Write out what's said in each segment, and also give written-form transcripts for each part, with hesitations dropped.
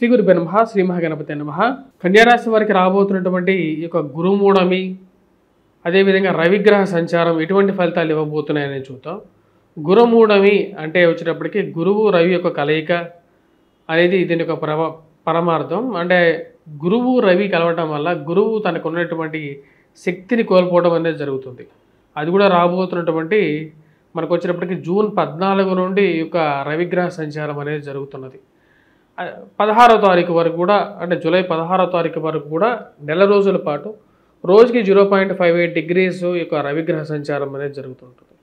శ్రీ గురుభ్యో నమః శ్రీ మహాగణపతే నమః. కన్యారాశి వారికి రాబోతున్నటువంటి ఈ యొక్క గురుమూఢమి అదేవిధంగా రవిగ్రహ సంచారం ఎటువంటి ఫలితాలు ఇవ్వబోతున్నాయని చూద్దాం. గురుమూఢమి అంటే వచ్చేటప్పటికి గురువు రవి యొక్క కలయిక అనేది దీని యొక్క పరమార్థం. అంటే గురువు రవి కలవటం వల్ల గురువు తనకు ఉన్నటువంటి శక్తిని కోల్పోవడం అనేది జరుగుతుంది. అది కూడా రాబోతున్నటువంటి మనకు వచ్చేటప్పటికి జూన్ 14 నుండి ఈ యొక్క రవిగ్రహ సంచారం అనేది జరుగుతున్నది. 16వ తారీఖు వరకు కూడా, అంటే జూలై 16వ తారీఖు వరకు కూడా నెల రోజుల పాటు రోజుకి 0.58 డిగ్రీస్ ఈ యొక్క రవిగ్రహ సంచారం అనేది జరుగుతుంటుంది.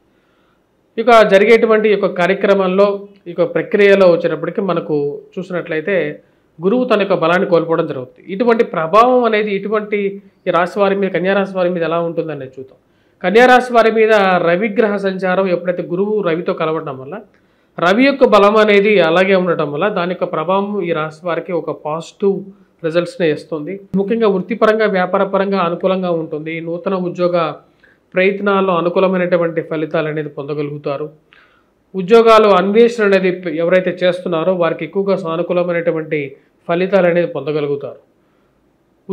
ఇక జరిగేటువంటి యొక్క కార్యక్రమంలో ఈ యొక్క ప్రక్రియలో వచ్చేటప్పటికి మనకు చూసినట్లయితే గురువు తన యొక్క బలాన్ని కోల్పోవడం జరుగుతుంది. ఇటువంటి ప్రభావం అనేది ఇటువంటి ఈ రాశి వారి మీద, కన్యారాశి వారి మీద ఎలా ఉంటుందనేది చూద్దాం. కన్యారాశి వారి మీద రవిగ్రహ సంచారం ఎప్పుడైతే గురువు రవితో కలవడం వల్ల రవి యొక్క బలం అనేది అలాగే ఉండటం వల్ల దాని యొక్క ప్రభావం ఈ రాశి వారికి ఒక పాజిటివ్ రిజల్ట్స్నే ఇస్తుంది. ముఖ్యంగా వృత్తిపరంగా, వ్యాపారపరంగా అనుకూలంగా ఉంటుంది. నూతన ఉద్యోగ ప్రయత్నాల్లో అనుకూలమైనటువంటి ఫలితాలు అనేది పొందగలుగుతారు. ఉద్యోగాలు అన్వేషణ అనేది ఎవరైతే చేస్తున్నారో వారికి ఎక్కువగా సానుకూలమైనటువంటి ఫలితాలు అనేది పొందగలుగుతారు.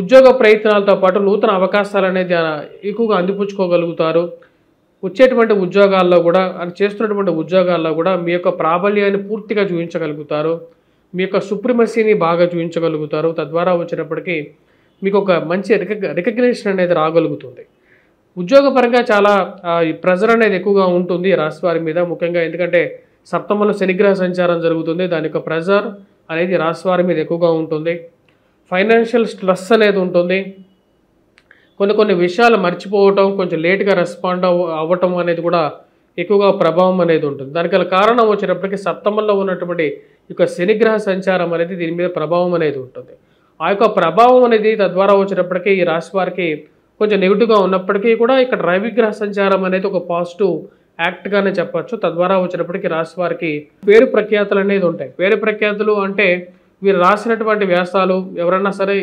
ఉద్యోగ ప్రయత్నాలతో పాటు నూతన అవకాశాలు అనేది ఎక్కువగా అందిపుచ్చుకోగలుగుతారు. వచ్చేటువంటి ఉద్యోగాల్లో కూడా, చేస్తున్నటువంటి ఉద్యోగాల్లో కూడా మీ యొక్క ప్రాబల్యాన్ని పూర్తిగా చూపించగలుగుతారు. మీ యొక్క సుప్రిమసీని బాగా చూపించగలుగుతారు. తద్వారా వచ్చినప్పటికీ మీకు ఒక మంచి రికగ్నిషన్ అనేది రాగలుగుతుంది. ఉద్యోగపరంగా చాలా ప్రెజర్ అనేది ఎక్కువగా ఉంటుంది రాశి వారి మీద, ముఖ్యంగా ఎందుకంటే సప్తమంలో శనిగ్రహ సంచారం జరుగుతుంది. దాని యొక్క ప్రెజర్ అనేది రాశి వారి మీద ఎక్కువగా ఉంటుంది. ఫైనాన్షియల్ స్ట్రెస్ అనేది ఉంటుంది. కొన్ని విషయాలు మర్చిపోవటం, కొంచెం లేట్గా రెస్పాండ్ అవ్వటం అనేది కూడా ఎక్కువగా ప్రభావం అనేది ఉంటుంది. దానికి కారణం వచ్చేటప్పటికి సప్తమంలో ఉన్నటువంటి ఇక శనిగ్రహ సంచారం అనేది దీని మీద ప్రభావం అనేది ఉంటుంది. ఆ యొక్క ప్రభావం అనేది తద్వారా వచ్చేటప్పటికి ఈ రాశి వారికి కొంచెం నెగిటివ్గా ఉన్నప్పటికీ కూడా ఇక్కడ రవిగ్రహ సంచారం అనేది ఒక పాజిటివ్ యాక్ట్గానే చెప్పచ్చు. తద్వారా వచ్చేటప్పటికి రాశి వారికి పేరు ప్రఖ్యాతులు అనేది ఉంటాయి. పేరు ప్రఖ్యాతులు అంటే వీరు రాసినటువంటి వ్యాసాలు, ఎవరన్నా సరే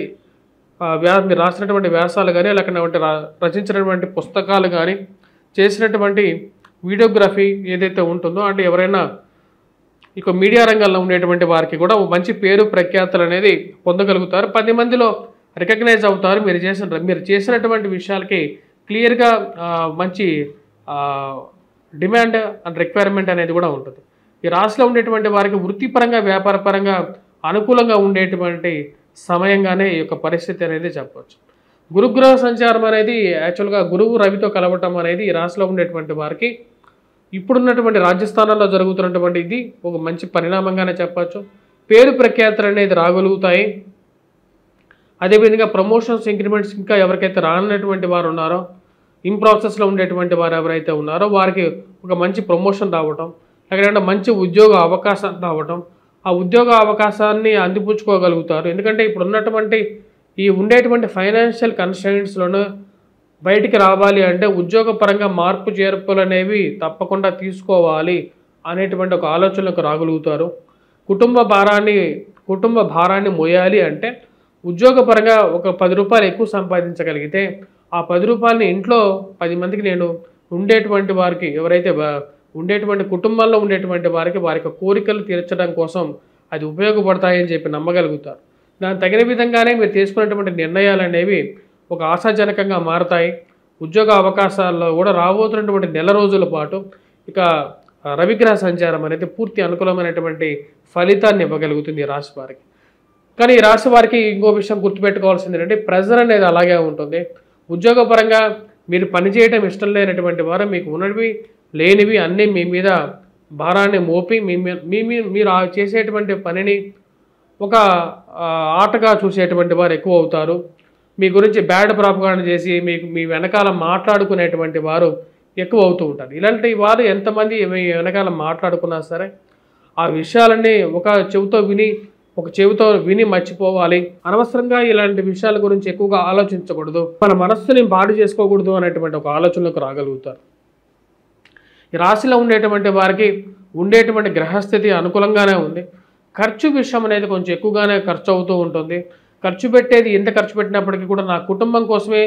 మీరు రాసినటువంటి వ్యాసాలు కానీ, లేకపోతే రచించినటువంటి పుస్తకాలు కానీ, చేసినటువంటి వీడియోగ్రఫీ ఏదైతే ఉంటుందో, అంటే ఎవరైనా ఇక మీడియా రంగంలో ఉండేటువంటి వారికి కూడా మంచి పేరు ప్రఖ్యాతులు అనేది పొందగలుగుతారు. 10 మందిలో రికగ్నైజ్ అవుతారు. మీరు చేసినటువంటి విషయాలకి క్లియర్గా మంచి డిమాండ్ అండ్ రిక్వైర్మెంట్ అనేది కూడా ఉంటుంది. ఈ రాశిలో ఉండేటువంటి వారికి వృత్తిపరంగా, వ్యాపారపరంగా అనుకూలంగా ఉండేటువంటి సమయంగానే ఈ యొక్క పరిస్థితి అనేది చెప్పవచ్చు. గురుగ్రహ సంచారం అనేది యాక్చువల్గా గురువు రవితో కలవటం అనేది ఈ రాశిలో ఉండేటువంటి వారికి ఇప్పుడున్నటువంటి రాజస్థానంలో జరుగుతున్నటువంటి ఇది ఒక మంచి పరిణామంగానే చెప్పచ్చు. పేరు ప్రఖ్యాతులు అనేది రాగలుగుతాయి. అదేవిధంగా ప్రమోషన్స్, ఇంక్రిమెంట్స్ ఇంకా ఎవరికైతే రానటువంటి వారు ఉన్నారో, ఇన్ ప్రాసెస్లో ఉండేటువంటి వారు ఎవరైతే ఉన్నారో వారికి ఒక మంచి ప్రమోషన్ రావటం, లేకపోతే మంచి ఉద్యోగ అవకాశం రావటం, ఆ ఉద్యోగ అవకాశాన్ని అందిపుచ్చుకోగలుగుతారు. ఎందుకంటే ఇప్పుడు ఉన్నటువంటి ఉండేటువంటి ఫైనాన్షియల్ కన్స్ట్రెయింట్స్లోనూ బయటికి రావాలి అంటే ఉద్యోగపరంగా మార్పు చేర్పులు అనేవి తప్పకుండా తీసుకోవాలి అనేటువంటి ఒక ఆలోచనలకు రాగలుగుతారు. కుటుంబ భారాన్ని మోయాలి అంటే ఉద్యోగపరంగా ఒక 10 రూపాయలు ఎక్కువ సంపాదించగలిగితే ఆ 10 రూపాయలని ఇంట్లో 10 మందికి నేను ఉండేటువంటి వారికి, ఎవరైతే ఉండేటువంటి కుటుంబాల్లో ఉండేటువంటి వారికి వారి యొక్క కోరికలు తీర్చడం కోసం అది ఉపయోగపడతాయని చెప్పి నమ్మగలుగుతారు. దానికి తగిన విధంగానే మీరు తీసుకున్నటువంటి నిర్ణయాలు అనేవి ఒక ఆశాజనకంగా మారతాయి. ఉద్యోగ అవకాశాల్లో కూడా రాబోతున్నటువంటి నెల రోజుల పాటు ఇక రవిగ్రహ సంచారం అనేది పూర్తి అనుకూలమైనటువంటి ఫలితాన్ని ఇవ్వగలుగుతుంది ఈ రాశి వారికి. కానీ ఈ రాశి వారికి ఇంకో విషయం గుర్తుపెట్టుకోవాల్సింది ఏంటంటే ప్రెజర్ అనేది అలాగే ఉంటుంది. ఉద్యోగపరంగా మీరు పనిచేయడం ఇష్టం లేనటువంటి వారు మీకు ఉన్నవి లేనివి అన్నీ మీ మీద భారాన్ని మోపి మీరు చేసేటువంటి పనిని ఒక ఆటగా చూసేటువంటి వారు ఎక్కువ అవుతారు. మీ గురించి బ్యాడ్ ప్రాపగాండా చేసి మీ వెనకాల మాట్లాడుకునేటువంటి వారు ఎక్కువ అవుతూ ఉంటారు. ఇలాంటి వారు ఎంతమంది మీ వెనకాల మాట్లాడుకున్నా సరే ఆ విషయాలన్నీ ఒక చెవితో విని మర్చిపోవాలి. అనవసరంగా ఇలాంటి విషయాల గురించి ఎక్కువగా ఆలోచించకూడదు, మన మనస్సుని పాడు చేసుకోకూడదు అనేటువంటి ఒక ఆలోచనలకు రాగలుగుతారు. ఈ రాశిలో ఉండేటువంటి వారికి ఉండేటువంటి గ్రహస్థితి అనుకూలంగానే ఉంది. ఖర్చు విషయం అనేది కొంచెం ఎక్కువగానే ఖర్చు అవుతూ ఉంటుంది. ఖర్చు పెట్టేది ఎంత ఖర్చు పెట్టినప్పటికీ కూడా నా కుటుంబం కోసమే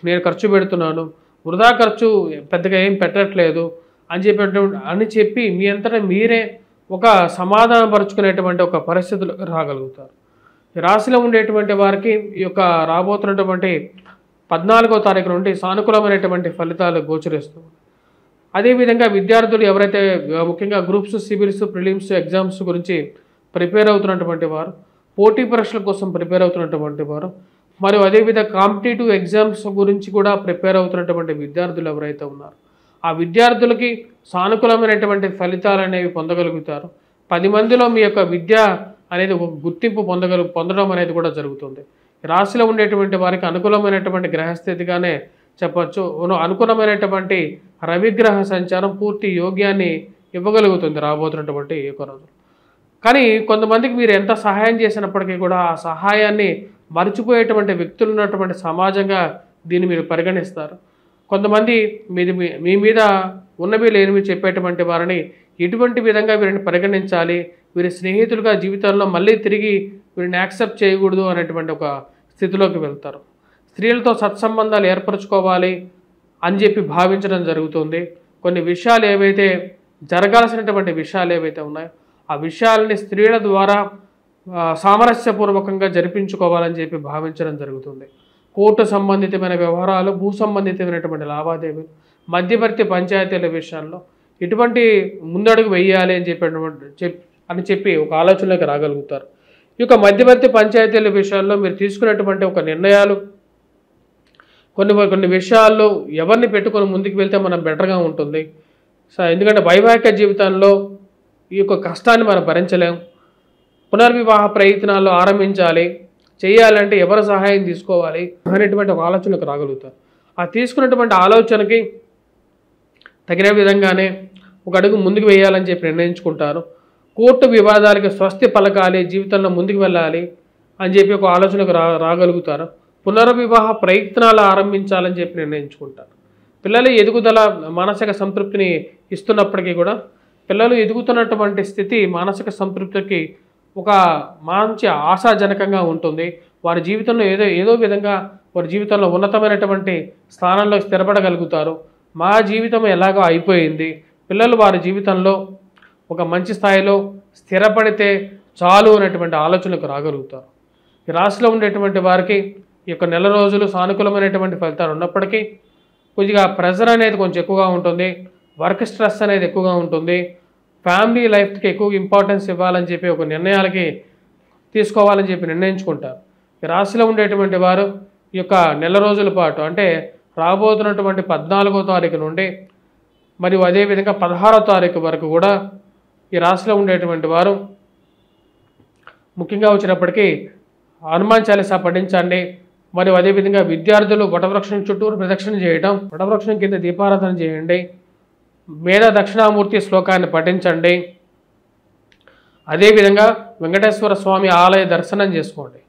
నేను ఖర్చు పెడుతున్నాను, వృధా ఖర్చు పెద్దగా ఏం పెట్టట్లేదు అని చెప్పి మీ అంతటా మీరే ఒక సమాధానపరుచుకునేటువంటి ఒక పరిస్థితులు రాగలుగుతారు. ఈ రాశిలో ఉండేటువంటి వారికి ఈ యొక్క రాబోతున్నటువంటి 14వ తారీఖు నుండి సానుకూలమైనటువంటి ఫలితాలు గోచరిస్తుంది. అదేవిధంగా విద్యార్థులు ఎవరైతే ముఖ్యంగా గ్రూప్స్, సివిల్స్, ప్రిలిమ్స్ ఎగ్జామ్స్ గురించి ప్రిపేర్ అవుతున్నటువంటి వారు, పోటీ పరీక్షల కోసం ప్రిపేర్ అవుతున్నటువంటి వారు, మరియు అదేవిధంగా కాంపిటేటివ్ ఎగ్జామ్స్ గురించి కూడా ప్రిపేర్ అవుతున్నటువంటి విద్యార్థులు ఎవరైతే ఉన్నారో ఆ విద్యార్థులకి సానుకూలమైనటువంటి ఫలితాలు అనేవి పొందగలుగుతారు. 10 మందిలో మీ యొక్క విద్య అనేది ఒక గుర్తింపు పొందడం అనేది కూడా జరుగుతుంది. రాశిలో ఉండేటువంటి వారికి అనుకూలమైనటువంటి గ్రహస్థితిగానే చెప్పచ్చు. అనుకూలమైనటువంటి రవిగ్రహ సంచారం పూర్తి యోగ్యాన్ని ఇవ్వగలుగుతుంది రాబోతున్నటువంటి ఈ రోజు. కానీ కొంతమందికి మీరు ఎంత సహాయం చేసినప్పటికీ కూడా ఆ సహాయాన్ని మర్చిపోయేటువంటి వ్యక్తులు ఉన్నటువంటి సమాజంగా దీన్ని మీరు పరిగణిస్తారు. కొంతమంది మీ మీద ఉన్నవి లేనివి చెప్పేటువంటి వారిని ఎటువంటి విధంగా వీరిని పరిగణించాలి, వీరి స్నేహితులుగా జీవితంలో మళ్ళీ తిరిగి వీరిని యాక్సెప్ట్ చేయకూడదు అనేటువంటి ఒక స్థితిలోకి వెళ్తారు. స్త్రీలతో సత్సంబంధాలు ఏర్పరచుకోవాలి అని చెప్పి భావించడం జరుగుతుంది. కొన్ని విషయాలు ఏవైతే జరగాల్సినటువంటి విషయాలు ఏవైతే ఉన్నాయో ఆ విషయాలని స్త్రీల ద్వారా సామరస్యపూర్వకంగా జరిపించుకోవాలని చెప్పి భావించడం జరుగుతుంది. కోర్టు సంబంధితమైన వ్యవహారాలు, భూ సంబంధితమైనటువంటి లావాదేవీలు, మధ్యవర్తి పంచాయతీల విషయాల్లో ఇటువంటి ముందడుగు వేయాలి అని చెప్పి ఒక ఆలోచనలోకి రాగలుగుతారు. ఈ యొక్క మధ్యవర్తి పంచాయతీల విషయాల్లో మీరు తీసుకున్నటువంటి ఒక నిర్ణయాలు కొన్ని విషయాల్లో ఎవరిని పెట్టుకొని ముందుకు వెళ్తే మనం బెటర్గా ఉంటుంది. ఎందుకంటే వైవాహిక జీవితంలో ఈ యొక్క కష్టాన్ని మనం భరించలేం. పునర్వివాహ ప్రయత్నాలు ఆరంభించాలి, చేయాలంటే ఎవరి సహాయం తీసుకోవాలి అనేటువంటి ఒక ఆలోచనకు రాగలుగుతారు. ఆ తీసుకున్నటువంటి ఆలోచనకి తగిన విధంగానే ఒక అడుగు ముందుకు వేయాలని చెప్పి నిర్ణయించుకుంటారు. కోర్టు వివాదాలకి స్వస్తి పలకాలి, జీవితంలో ముందుకు వెళ్ళాలి అని చెప్పి ఒక ఆలోచనకు రాగలుగుతారు. పునర్వివాహ ప్రయత్నాలు ఆరంభించాలని చెప్పి నిర్ణయించుకుంటారు. పిల్లల ఎదుగుదల మానసిక సంతృప్తిని ఇస్తున్నప్పటికీ కూడా పిల్లలు ఎదుగుతున్నటువంటి స్థితి మానసిక సంతృప్తికి ఒక మంచి ఆశాజనకంగా ఉంటుంది. వారి జీవితంలో ఏదో విధంగా వారి జీవితంలో ఉన్నతమైనటువంటి స్థానంలో స్థిరపడగలుగుతారు. మా జీవితం ఎలాగో అయిపోయింది, పిల్లలు వారి జీవితంలో ఒక మంచి స్థాయిలో స్థిరపడితే చాలు అనేటువంటి ఆలోచనకు రాగలుగుతారు. ఈ రాశిలో ఉండేటువంటి వారికి ఈ యొక్క నెల రోజులు సానుకూలమైనటువంటి ఫలితాలు ఉన్నప్పటికీ కొద్దిగా ప్రెజర్ అనేది కొంచెం ఎక్కువగా ఉంటుంది, వర్క్ స్ట్రెస్ అనేది ఎక్కువగా ఉంటుంది. ఫ్యామిలీ లైఫ్కి ఎక్కువ ఇంపార్టెన్స్ ఇవ్వాలని చెప్పి ఒక నిర్ణయాలకి తీసుకోవాలని చెప్పి నిర్ణయించుకుంటారు. ఈ రాశిలో ఉండేటువంటి వారు ఈ యొక్క నెల రోజుల పాటు అంటే రాబోతున్నటువంటి 14వ తారీఖు నుండి మరియు అదేవిధంగా 16వ తారీఖు వరకు కూడా ఈ రాశిలో ఉండేటువంటి వారు ముఖ్యంగా వచ్చినప్పటికీ హనుమాన్ చాలీసా పఠించండి. మరియు అదేవిధంగా విద్యార్థులు వటవృక్షం చుట్టూరు ప్రదక్షిణ చేయడం, వటవృక్షం కింద దీపారాధన చేయండి, మేధా దక్షిణామూర్తి శ్లోకాన్ని పఠించండి. అదేవిధంగా వెంకటేశ్వర స్వామి ఆలయ దర్శనం చేసుకోండి.